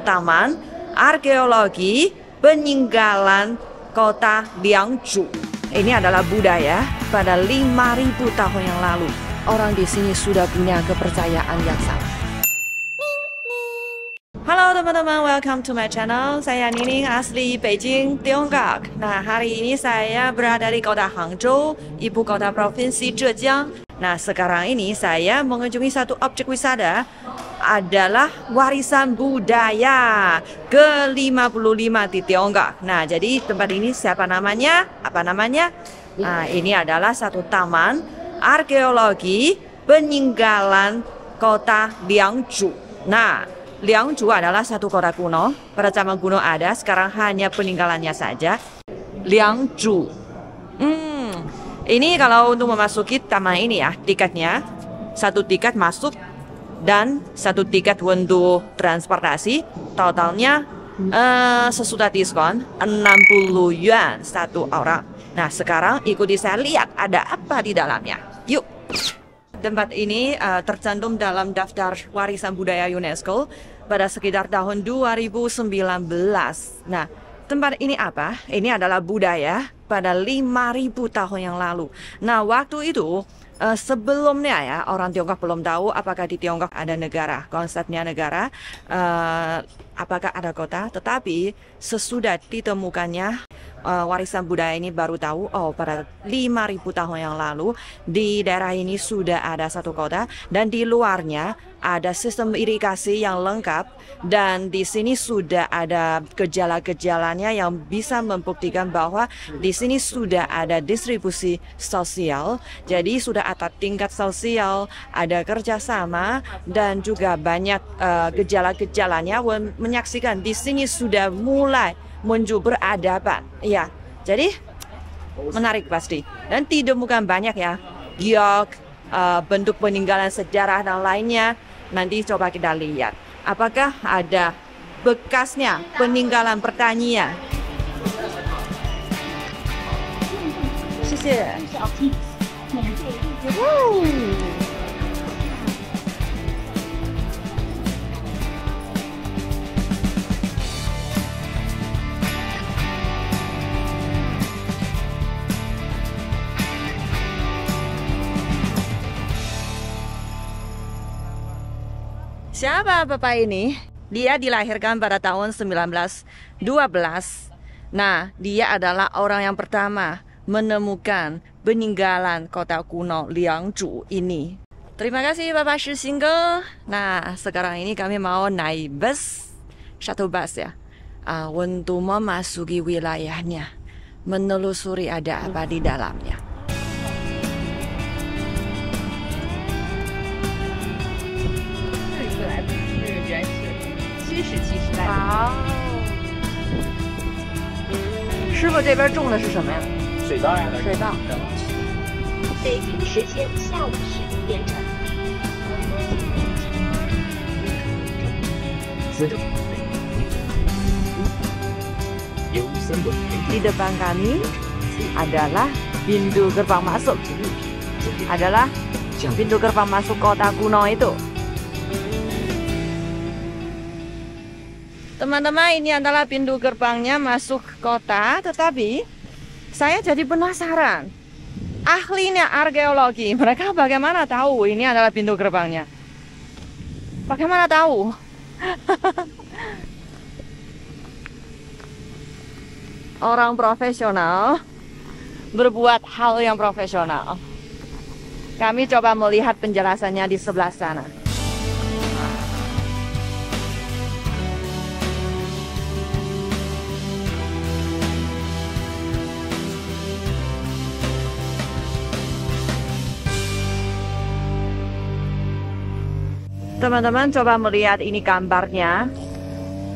taman arkeologi peninggalan kota Liangzhu. Ini adalah budaya pada 5.000 tahun yang lalu. Orang di sini sudah punya kepercayaan yang sama. Halo teman-teman, welcome to my channel. Saya Nining, asli Beijing, Tiongkok. Nah, hari ini saya berada di kota Hangzhou, ibu kota provinsi Zhejiang. Nah, sekarang ini saya mengunjungi satu objek wisata, adalah warisan budaya ke-55 di Tiongkok. Nah, jadi tempat ini siapa namanya? Apa namanya? Nah, ini adalah satu taman arkeologi peninggalan kota Liangzhu. Nah, Liangzhu adalah satu kota kuno. Pada zaman kuno ada, sekarang hanya peninggalannya saja. Liangzhu. Ini kalau untuk memasuki taman ini ya, tiketnya. Satu tiket masuk dan satu tiket untuk transportasi. Totalnya sesudah diskon 60 yuan satu orang. Nah, sekarang ikuti saya lihat ada apa di dalamnya. Yuk. Tempat ini tercantum dalam daftar warisan budaya UNESCO pada sekitar tahun 2019. Nah, tempat ini apa? Ini adalah budaya pada 5.000 tahun yang lalu. Nah, waktu itu sebelumnya ya, orang Tiongkok belum tahu apakah di Tiongkok ada negara, konsepnya negara, apakah ada kota. Tetapi sesudah ditemukannya warisan budaya ini baru tahu, oh pada 5.000 tahun yang lalu di daerah ini sudah ada satu kota dan di luarnya ada sistem irigasi yang lengkap dan di sini sudah ada gejala-gejalanya yang bisa membuktikan bahwa di sini sudah ada distribusi sosial. Jadi sudah ada tingkat sosial, ada kerjasama dan juga banyak gejala-gejalanya menyaksikan di sini sudah mulai menuju beradaban. Ya, jadi menarik pasti. Dan ditemukan banyak ya, giok, bentuk peninggalan sejarah dan lainnya. Nanti coba kita lihat, apakah ada bekasnya peninggalan pertanian. Siapa bapak ini? Dia dilahirkan pada tahun 1912. Nah, dia adalah orang yang pertama menemukan peninggalan kota kuno Liangzhu ini. Terima kasih Bapak Shixingge. Nah, sekarang ini kami mau naik bus, shuttle bus ya, untuk memasuki wilayahnya, menelusuri ada apa di dalamnya.好，师傅这边种的是什么呀？水稻呀，水稻。北京时间下午11点整。Di depan kami adalah pintu gerbang masuk. Adalah pintu gerbang masuk kota kuno itu. Teman-teman, ini adalah pintu gerbangnya masuk kota, tetapi saya jadi penasaran. Ahlinya arkeologi, mereka bagaimana tahu ini adalah pintu gerbangnya? Bagaimana tahu? Orang profesional berbuat hal yang profesional. Kami coba melihat penjelasannya di sebelah sana. Teman-teman coba melihat ini gambarnya.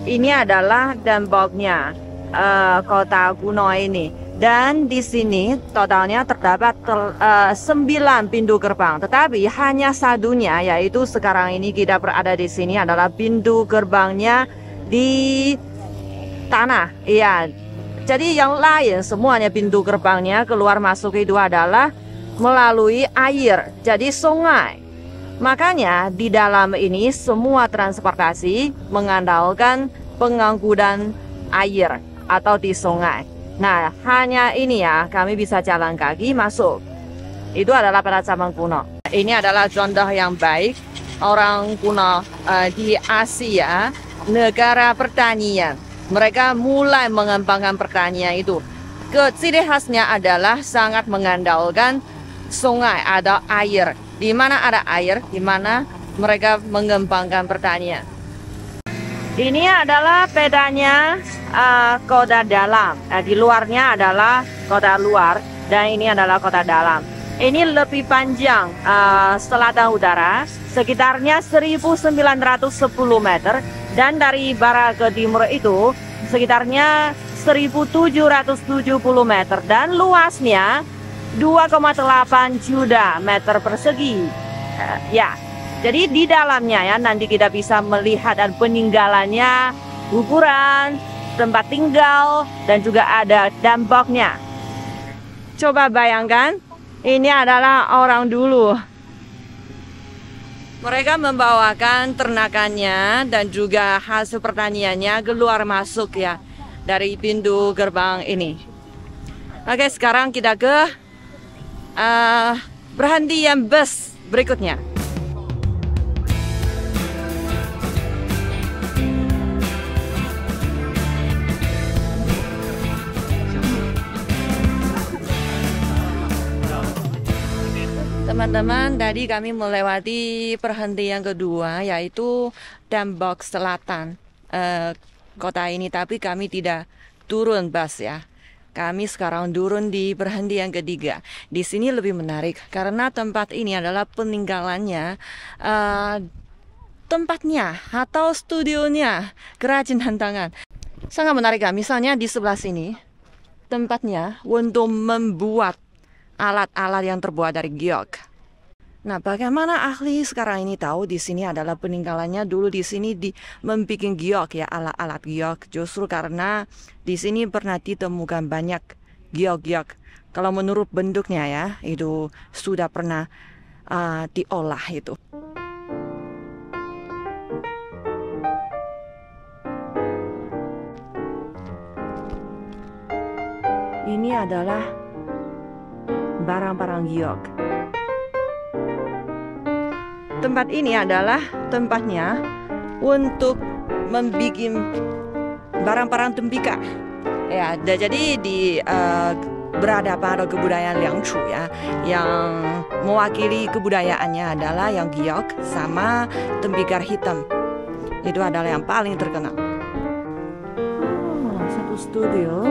Ini adalah temboknya kota kuno ini. Dan di sini totalnya terdapat 9 pintu gerbang. Tetapi hanya satunya, yaitu sekarang ini kita berada di sini adalah pintu gerbangnya di tanah. Iya. Jadi yang lain semuanya pintu gerbangnya keluar masuk itu adalah melalui air. Jadi sungai. Makanya di dalam ini semua transportasi mengandalkan pengangkutan air atau di sungai. Nah, hanya ini ya, kami bisa jalan kaki masuk. Itu adalah pada zaman kuno. Ini adalah contoh yang baik orang kuno di Asia, negara pertanian. Mereka mulai mengembangkan pertanian itu. Ciri khasnya adalah sangat mengandalkan sungai atau air. Di mana ada air, di mana mereka mengembangkan pertanian. Ini adalah petanya kota dalam. Di luarnya adalah kota luar dan ini adalah kota dalam. Ini lebih panjang selatan utara, sekitarnya 1910 meter, dan dari barat ke timur itu sekitarnya 1770 meter dan luasnya 2,8 juta meter persegi. Ya, jadi di dalamnya ya nanti kita bisa melihat dan peninggalannya, ukuran, tempat tinggal, dan juga ada dampaknya. Coba bayangkan, ini adalah orang dulu. Mereka membawakan ternakannya dan juga hasil pertaniannya keluar masuk ya dari pintu gerbang ini. Oke, sekarang kita ke berhentian bus berikutnya. Teman-teman, tadi kami melewati perhentian kedua yaitu Dambok Selatan kota ini, tapi kami tidak turun bus ya. Kami sekarang turun di perhentian ketiga. Di sini lebih menarik karena tempat ini adalah peninggalannya tempatnya atau studionya kerajinan tangan. Sangat menarik ya. Misalnya di sebelah sini tempatnya untuk membuat alat-alat yang terbuat dari giok. Nah, bagaimana ahli sekarang ini tahu di sini adalah peninggalannya dulu di sini membuat giok ya, alat-alat giok. Justru karena di sini pernah ditemukan banyak giok-giok. Kalau menurut bentuknya ya, itu sudah pernah diolah itu. Ini adalah barang-barang giok. Tempat ini adalah tempatnya untuk membuat barang-barang tembikar. Ya, jadi di berada pada kebudayaan Liangchu ya, yang mewakili kebudayaannya adalah yang giok sama tembikar hitam. Itu adalah yang paling terkenal. Satu studio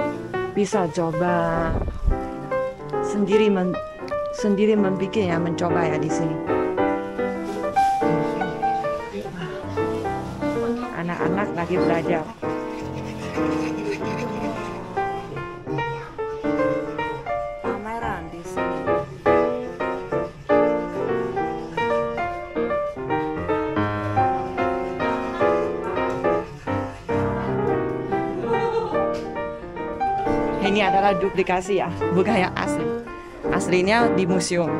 bisa coba sendiri membuat ya, mencoba ya di sini. Anak-anak lagi belajar. Pameran di sini. Ini adalah duplikasi ya, bukan yang asli. Aslinya di museum.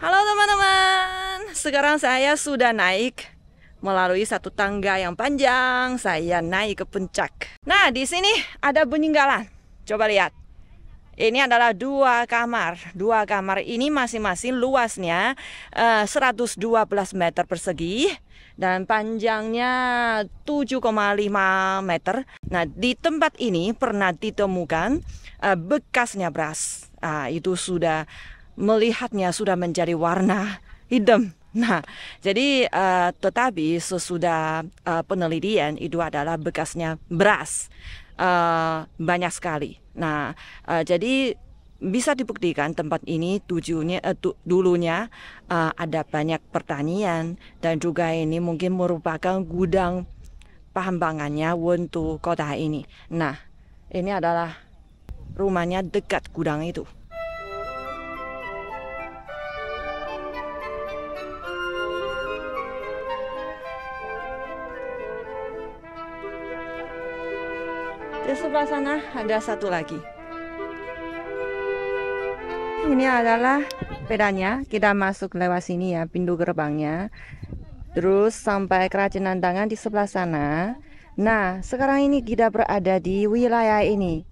Halo teman-teman, sekarang saya sudah naik melalui satu tangga yang panjang. Saya naik ke puncak. Nah, di sini ada peninggalan. Coba lihat. Ini adalah dua kamar. Dua kamar ini masing-masing luasnya 112 meter persegi dan panjangnya 7,5 meter. Nah, di tempat ini pernah ditemukan bekasnya beras. Itu sudah melihatnya sudah menjadi warna hitam. Nah, jadi tetapi sesudah penelitian itu adalah bekasnya beras banyak sekali. Nah, jadi bisa dibuktikan tempat ini dulunya ada banyak pertanian dan juga ini mungkin merupakan gudang pengembangannya untuk kota ini. Nah, ini adalah rumahnya dekat gudang itu. Di sebelah sana ada satu lagi. Ini adalah pedanya. Kita masuk lewat sini ya, pintu gerbangnya. Terus sampai kerajinan tangan di sebelah sana. Nah, sekarang ini kita berada di wilayah ini.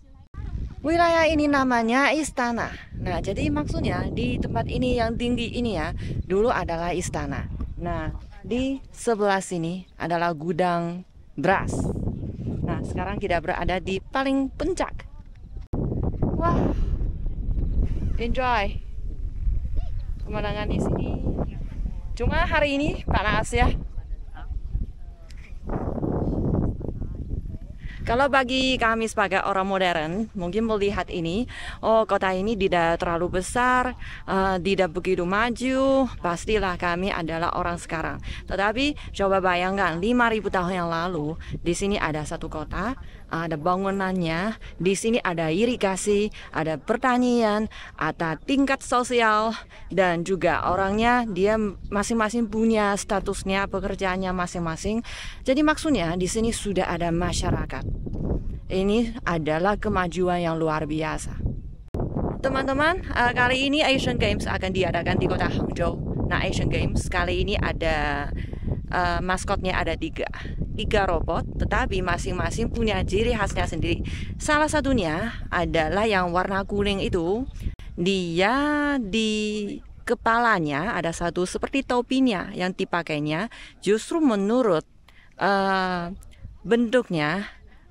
Wilayah ini namanya istana. Nah, jadi maksudnya di tempat ini yang tinggi ini ya, dulu adalah istana. Nah, di sebelah sini adalah gudang beras. Nah, sekarang kita berada di paling puncak. Wah, enjoy pemandangan di sini. Cuma hari ini panas ya. Kalau bagi kami sebagai orang modern, mungkin melihat ini, oh kota ini tidak terlalu besar, tidak begitu maju, pastilah kami adalah orang sekarang. Tetapi coba bayangkan 5.000 tahun yang lalu, di sini ada satu kota, ada bangunannya, di sini ada irigasi, ada pertanian, ada tingkat sosial, dan juga orangnya dia masing-masing punya statusnya, pekerjaannya masing-masing. Jadi maksudnya di sini sudah ada masyarakat. Ini adalah kemajuan yang luar biasa. Teman-teman, kali ini Asian Games akan diadakan di kota Hangzhou. Nah, Asian Games kali ini ada maskotnya ada tiga robot, tetapi masing-masing punya ciri khasnya sendiri. Salah satunya adalah yang warna kuning itu. Dia di kepalanya ada satu seperti topinya yang dipakainya. Justru menurut bentuknya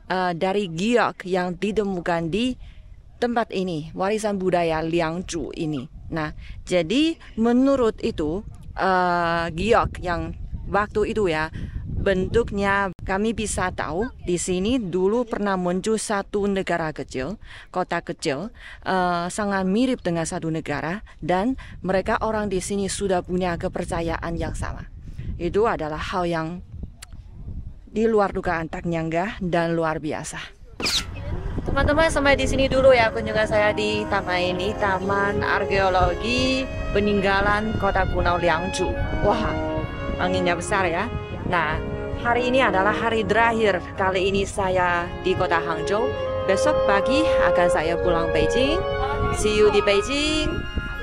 dari giok yang ditemukan di tempat ini, warisan budaya Liangzhu ini. Nah, jadi menurut itu giok yang waktu itu ya, bentuknya kami bisa tahu di sini dulu pernah muncul satu negara kecil, kota kecil, sangat mirip dengan satu negara, dan mereka orang di sini sudah punya kepercayaan yang sama. Itu adalah hal yang di luar dugaan tak nyangga dan luar biasa. Teman-teman, sampai di sini dulu ya kunjungan saya di taman ini, Taman Arkeologi Peninggalan Kota Kuno Liangzhu. Wah, anginnya besar ya. Nah, hari ini adalah hari terakhir kali ini saya di kota Hangzhou. Besok pagi akan saya pulang Beijing. See you di Beijing.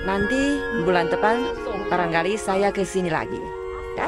Nanti bulan depan barangkali saya ke sini lagi. Ya?